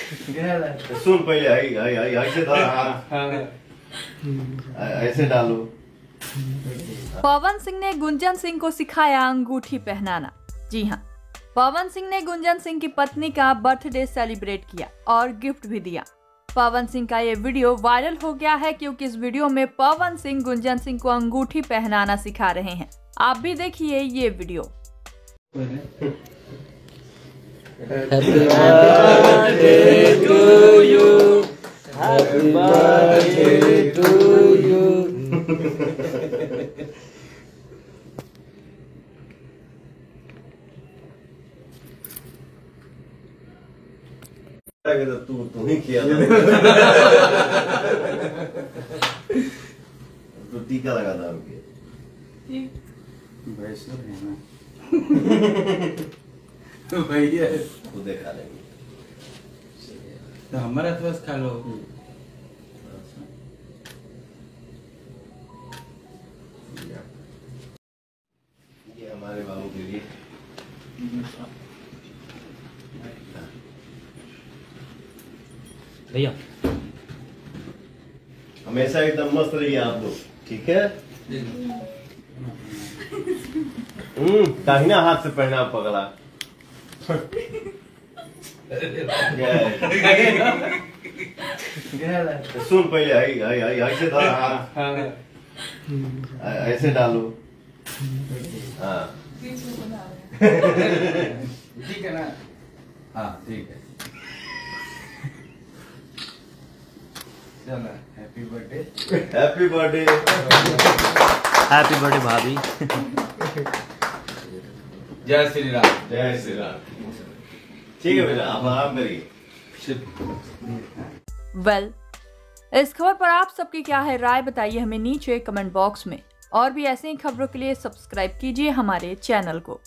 सुन पहले ऐसे ऐसे डालो। पवन सिंह ने गुंजन सिंह को सिखाया अंगूठी पहनाना। जी हाँ, पवन सिंह ने गुंजन सिंह की पत्नी का बर्थडे सेलिब्रेट किया और गिफ्ट भी दिया। पवन सिंह का ये वीडियो वायरल हो गया है क्योंकि इस वीडियो में पवन सिंह गुंजन सिंह को अंगूठी पहनाना सिखा रहे हैं। आप भी देखिए ये video. Happy birthday to you. Happy birthday to you. तू ही किया था। तो टीका लगा था उनके। भैंसुर है ना। भैया खुद खा लेंगे तो हमारा तो बस खा लो। ये हमारे बाबू के लिए भैया हमेशा एकदम मस्त रहिए आप लोग, ठीक है। दाहिना हाथ से पहना पगला। सुन पहले ऐसे ऐसे डालो। हाँ ठीक है ना। हाँ ठीक है। चलो happy birthday. Happy birthday. Happy birthday भाभी। जय श्री राम। जय श्री राम। ठीक है बेटा, आप आराम करिए। वेल, इस खबर पर आप सबकी क्या है राय, बताइए हमें नीचे कमेंट बॉक्स में। और भी ऐसे ही खबरों के लिए सब्सक्राइब कीजिए हमारे चैनल को।